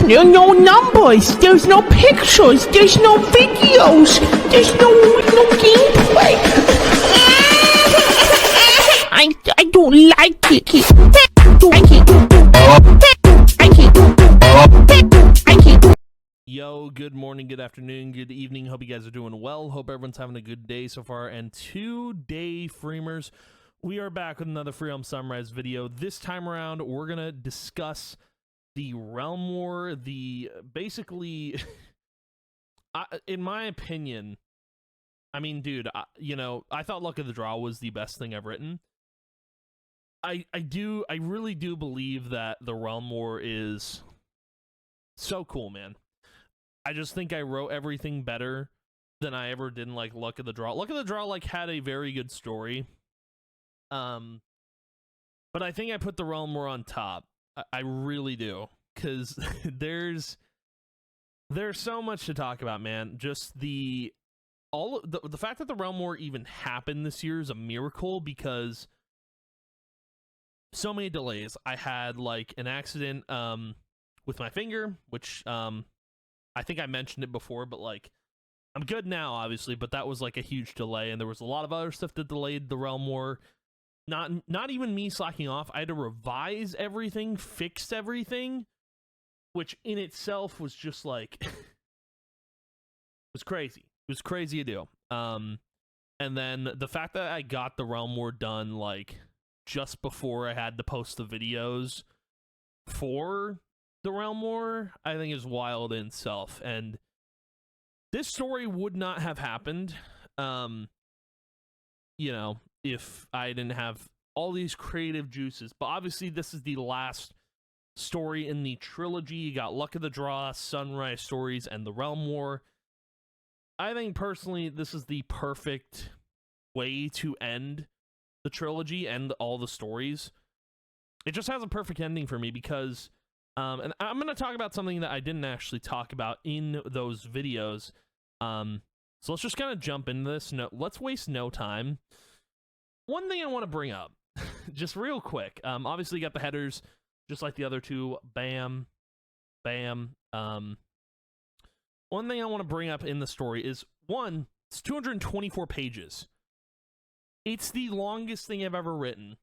no numbers, there's no pictures, there's no videos, there's no gameplay. I don't like it. Yo, good morning, good afternoon, good evening. Hope you guys are doing well. Hope everyone's having a good day so far. And today, Freemers, we are back with another Free Realm Sunrise video. This time around, we're going to discuss the Realm War, basically, in my opinion, I mean, dude, I thought Luck of the Draw was the best thing I've written. I really do believe that the Realm War is so cool, man. I just think I wrote everything better than I ever did in, like, Luck of the Draw. Luck of the Draw, like, had a very good story. But I think I put the Realm War on top. I really do. Because there's so much to talk about, man. Just the fact that the Realm War even happened this year is a miracle, because so many delays. I had, like, an accident with my finger, which I think I mentioned it before, but, like, I'm good now, obviously, but that was, like, a huge delay, and there was a lot of other stuff that delayed the Realm War. Not even me slacking off. I had to revise everything, fix everything, which in itself was just, like, it was crazy. It was crazy to do. And then the fact that I got the Realm War done, like, just before I had to post the videos for the Realm War, I think is wild in itself. And this story would not have happened, if I didn't have all these creative juices. But obviously, this is the last story in the trilogy. You got Luck of the Draw, Sunrise Stories, and the Realm War. I think, personally, this is the perfect way to end the trilogy and all the stories. It just has a perfect ending for me, because and I'm going to talk about something that I didn't actually talk about in those videos. So let's just kind of jump into this. Let's waste no time. One thing I want to bring up, just real quick. Obviously, you got the headers, just like the other two. Bam, bam. One thing I want to bring up in the story is, one, it's 224 pages. It's the longest thing I've ever written.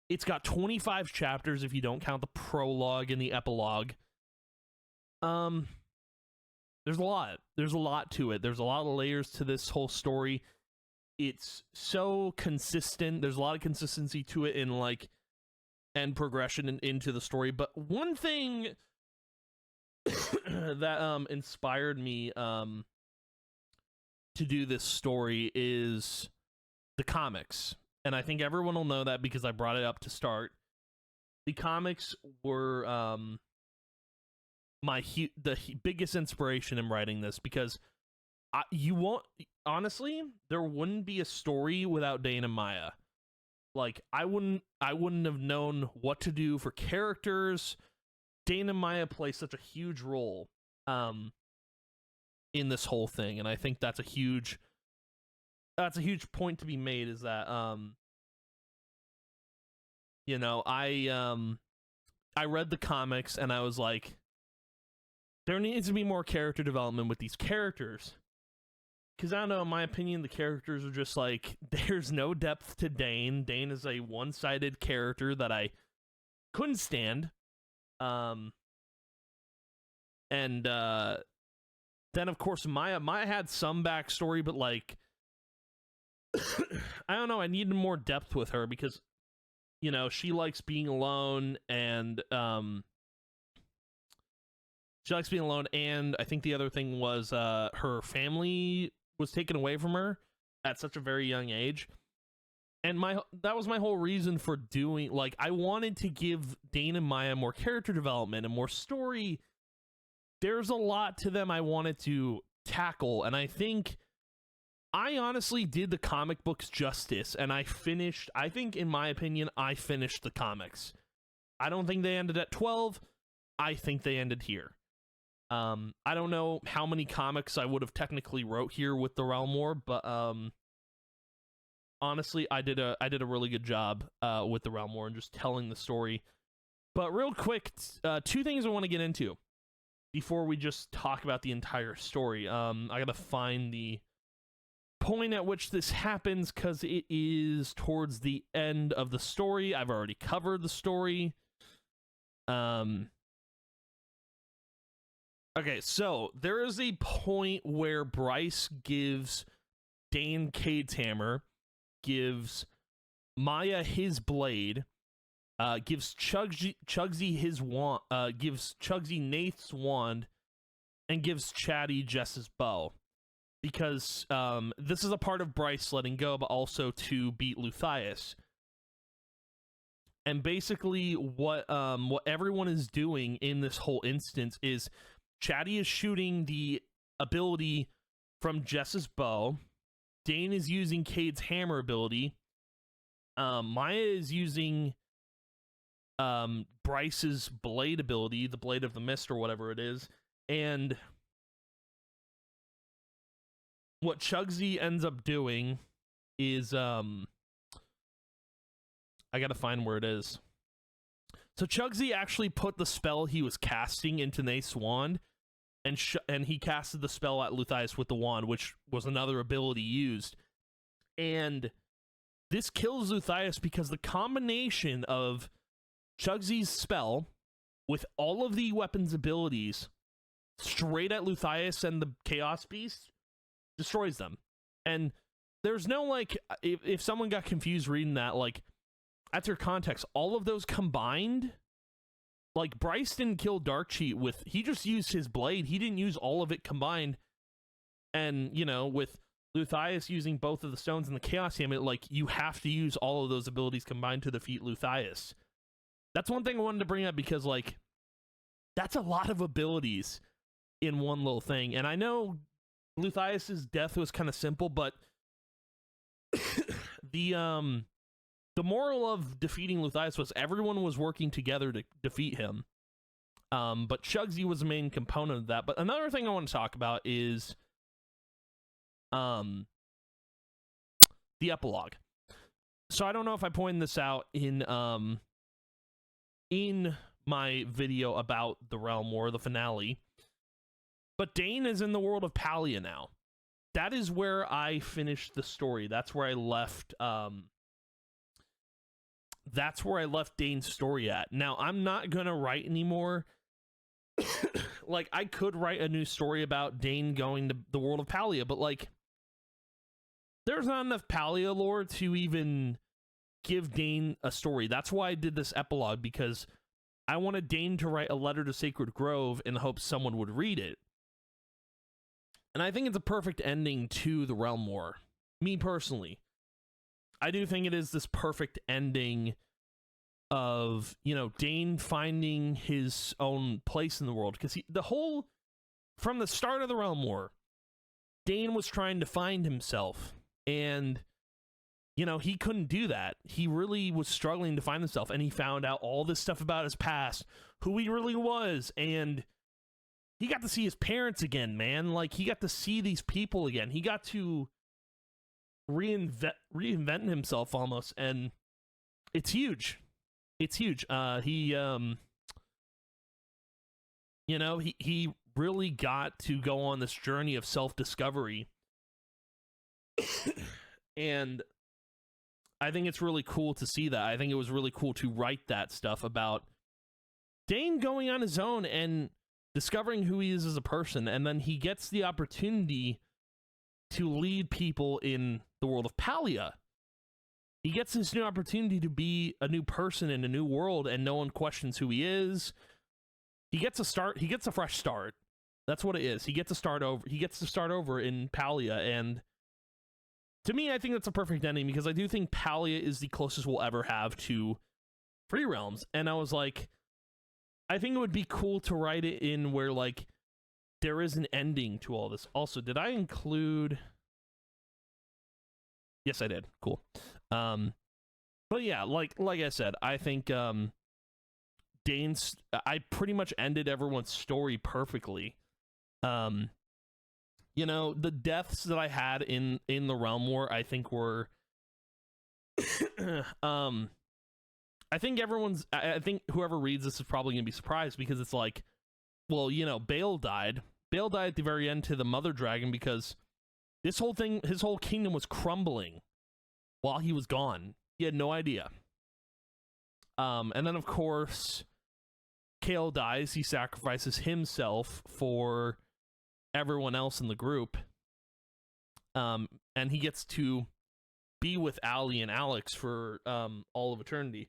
It's got 25 chapters if you don't count the prologue and the epilogue. There's a lot. There's a lot to it. There's a lot of layers to this whole story. It's so consistent. There's a lot of consistency to it in, like, end progression and into the story. But one thing that inspired me to do this story is the comics. And I think everyone will know that because I brought it up to start. The comics were the biggest inspiration in writing this, because honestly, there wouldn't be a story without Dane and Maya. Like, I wouldn't have known what to do for characters. Dane and Maya play such a huge role in this whole thing, and I think that's a huge point to be made, is that I read the comics and I was like, there needs to be more character development with these characters. Because, I don't know, in my opinion, the characters are just like, there's no depth to Dane. Dane is a one-sided character that I couldn't stand. And then, of course, Maya had some backstory, but, like, I don't know, I needed more depth with her, because, she likes being alone, and I think the other thing was her family was taken away from her at such a very young age. And that was my whole reason for doing, like, I wanted to give Dane and Maya more character development and more story. There's a lot to them I wanted to tackle, and I think I honestly did the comic books justice, and I think, in my opinion, I finished the comics. I don't think they ended at 12. I think they ended here. I don't know how many comics I would have technically wrote here with the Realm War, but honestly, I did a really good job with the Realm War and just telling the story. But real quick, two things I want to get into. before we just talk about the entire story. I gotta find the point at which this happens because it is towards the end of the story. I've already covered the story. Okay, so there is a point where Bryce gives Dane Cade's hammer, gives Maya his blade, gives Chugsy his wand, gives Chugsy Nath's wand, and gives Chatty Jess's bow. Because this is a part of Bryce letting go, but also to beat Luthias. And basically, what everyone is doing in this whole instance is Chatty is shooting the ability from Jess's bow. Dane is using Cade's hammer ability. Maya is using Bryce's blade ability, the Blade of the Mist or whatever it is. And what Chugsy ends up doing is I gotta find where it is. So Chugsy actually put the spell he was casting into Nath's wand, and he casted the spell at Luthias with the wand, which was another ability used. And this kills Luthias because the combination of Chugsy's spell with all of the weapons abilities straight at Luthias and the Chaos Beast destroys them. And there's no, like, if someone got confused reading that, like, that's your context. All of those combined, like, Bryce didn't kill Darkcheat with, he just used his blade. He didn't use all of it combined. And, you know, with Luthias using both of the stones and the Chaos Hammer, like, you have to use all of those abilities combined to defeat Luthias. That's one thing I wanted to bring up because, like, that's a lot of abilities in one little thing. And I know Luthias's death was kind of simple, but the moral of defeating Luthias was everyone was working together to defeat him. But Chugsy was the main component of that. But another thing I want to talk about is the epilogue. So I don't know if I pointed this out in my video about the Realm War, the finale. But Dane is in the world of Palia now. That is where I finished the story. That's where I left Dane's story at. Now, I'm not gonna write anymore. Like, I could write a new story about Dane going to the world of Palia, but, like, there's not enough Palia lore to even give Dane a story. That's why I did this epilogue, because I wanted Dane to write a letter to Sacred Grove in the hopes someone would read it. And I think it's a perfect ending to the Realm War. Me personally. I do think it is this perfect ending of, you know, Dane finding his own place in the world. Because from the start of the Realm War, Dane was trying to find himself. And, you know, he couldn't do that. He really was struggling to find himself. And he found out all this stuff about his past, who he really was. And he got to see his parents again, man. Like, he got to see these people again. He got to reinvent himself almost, and it's huge. It's huge. He really got to go on this journey of self-discovery. And I think it's really cool to see that. I think it was really cool to write that stuff about Dane going on his own and discovering who he is as a person, and then he gets the opportunity to lead people in the world of Palia. He gets this new opportunity to be a new person in a new world, and no one questions who he is. He gets a fresh start. That's what it is. He gets to start over in Palia, and to me, I think that's a perfect ending, because I do think Palia is the closest we'll ever have to Free Realms. And I was like, I think it would be cool to write it in where, like, there is an ending to all this. Also, did I include... Yes, I did. Cool. But yeah, like I said, I think Dane's... I pretty much ended everyone's story perfectly. You know, the deaths that I had in the Realm War, I think were... I think whoever reads this is probably going to be surprised, because it's like, well, you know, Bale died. Bale died at the very end to the Mother Dragon because this whole thing, his whole kingdom was crumbling while he was gone. He had no idea. And then, of course, Kale dies. He sacrifices himself for everyone else in the group. And he gets to be with Allie and Alex for all of eternity.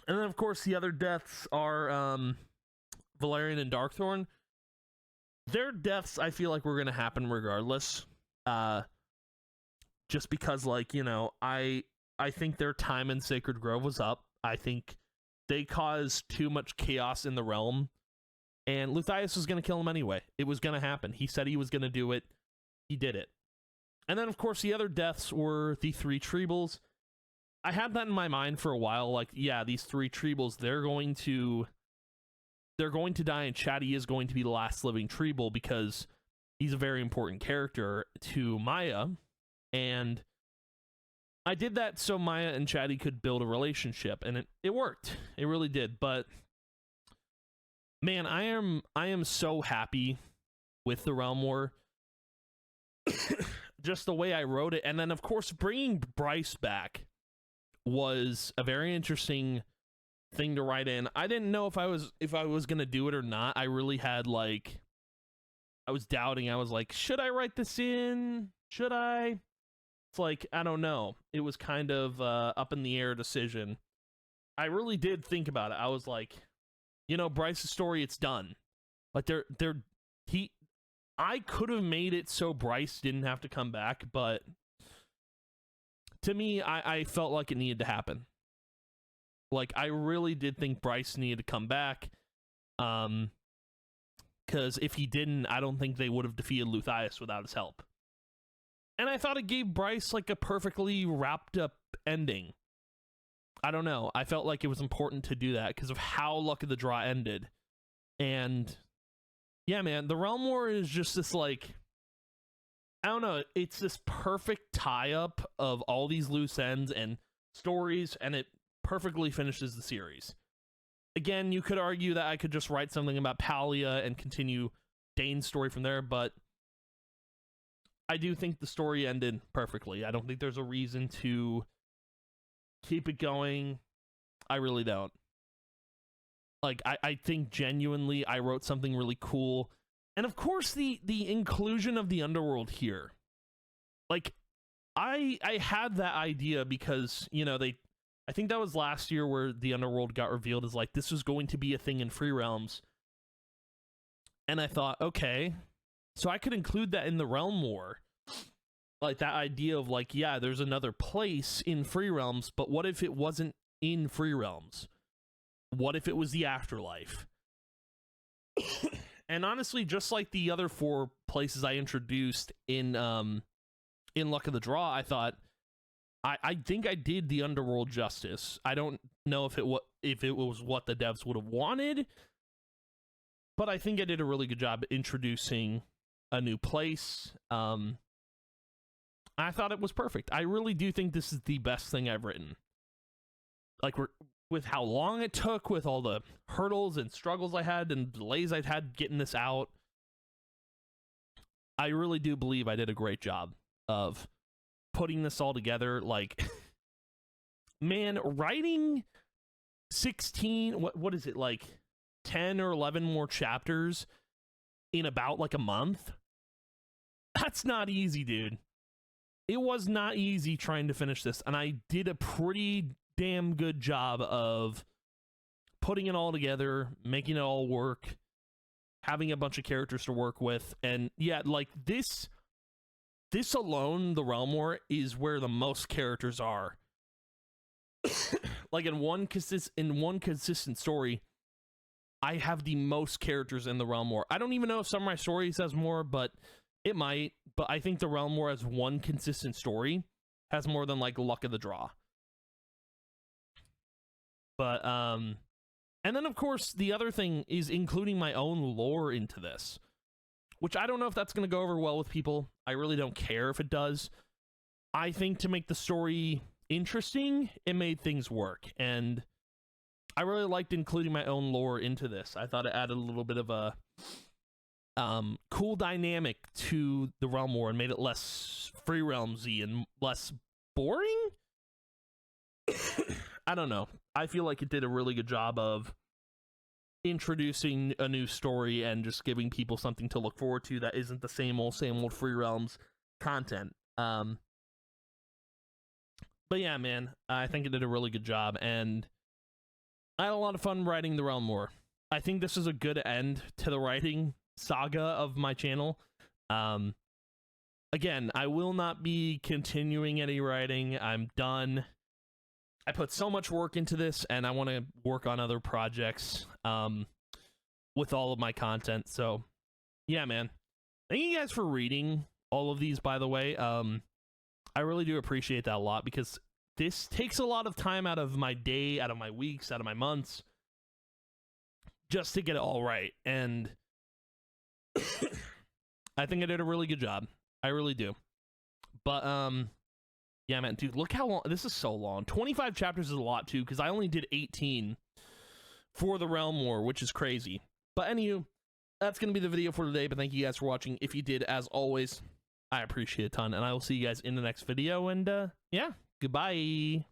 And then, of course, the other deaths are Valerian and Darkthorn. Their deaths, I feel like, were going to happen regardless. Just because, like, you know, I think their time in Sacred Grove was up. I think they caused too much chaos in the realm. And Luthius was going to kill him anyway. It was going to happen. He said he was going to do it. He did it. And then, of course, the other deaths were the 3 Treebles. I had that in my mind for a while. Like, yeah, these 3 Treebles, they're going to die, and Chatty is going to be the last living Treeble because he's a very important character to Maya. And I did that so Maya and Chatty could build a relationship, and it worked. It really did. But man, I am so happy with the Realm War. Just the way I wrote it. And then, of course, bringing Bryce back was a very interesting thing to write in. I didn't know if I was going to do it or not. I really had, like, I was doubting. I was like, should I write this in? Should I? It's like, I don't know. It was kind of up in the air decision. I really did think about it. I was like, you know, Bryce's story, it's done. Like, I could have made it so Bryce didn't have to come back, but to me, I felt like it needed to happen. Like, I really did think Bryce needed to come back. Because if he didn't, I don't think they would have defeated Luthius without his help. And I thought it gave Bryce, like, a perfectly wrapped up ending. I don't know. I felt like it was important to do that because of how Luck of the Draw ended. And yeah, man, the Realm War is just this, like, I don't know, it's this perfect tie-up of all these loose ends and stories, and it perfectly finishes the series. Again, you could argue that I could just write something about Palia and continue Dane's story from there, but I do think the story ended perfectly. I don't think there's a reason to keep it going. I really don't. Like, I think genuinely I wrote something really cool. And of course, the inclusion of the Underworld here. Like, I had that idea because, you know, I think that was last year where the Underworld got revealed as, like, this was going to be a thing in Free Realms. And I thought, okay, so I could include that in the Realm War. Like, that idea of, like, yeah, there's another place in Free Realms, but what if it wasn't in Free Realms? What if it was the afterlife? And honestly, just like the other 4 places I introduced in Luck of the Draw, I thought I think I did the Underworld justice. I don't know if it was what the devs would have wanted, but I think I did a really good job introducing a new place. I thought it was perfect. I really do think this is the best thing I've written. Like, with how long it took, with all the hurdles and struggles I had and delays I'd had getting this out, I really do believe I did a great job of putting this all together. Like, man, writing 16, what is it, like 10 or 11 more chapters in about like a month? That's not easy, dude. It was not easy trying to finish this, and I did a pretty damn good job of putting it all together, making it all work, having a bunch of characters to work with. And yeah, like this alone, the Realm War, is where the most characters are. Like, in one consistent story, I have the most characters in the Realm War. I don't even know if Samurai Stories has more, but it might. But I think the Realm War, as one consistent story, has more than, like, Luck of the Draw. But, and then, of course, the other thing is including my own lore into this, which I don't know if that's going to go over well with people. I really don't care if it does. I think to make the story interesting, it made things work. And I really liked including my own lore into this. I thought it added a little bit of a cool dynamic to the Realm War and made it less Free Realmsy and less boring. I don't know. I feel like it did a really good job of introducing a new story and just giving people something to look forward to that isn't the same old Free Realms content. But yeah, man, I think it did a really good job, and I had a lot of fun writing the Realm War. I think this is a good end to the writing saga of my channel. Again, I will not be continuing any writing. I'm done. I put so much work into this, and I want to work on other projects with all of my content. So, yeah, man. Thank you guys for reading all of these, by the way. I really do appreciate that a lot, because this takes a lot of time out of my day, out of my weeks, out of my months, just to get it all right. And I think I did a really good job. I really do. But, yeah, man, dude, look how long. This is so long. 25 chapters is a lot, too, because I only did 18 for the Realm War, which is crazy. But anywho, that's going to be the video for today, but thank you guys for watching. If you did, as always, I appreciate it a ton, and I will see you guys in the next video, and, yeah, goodbye.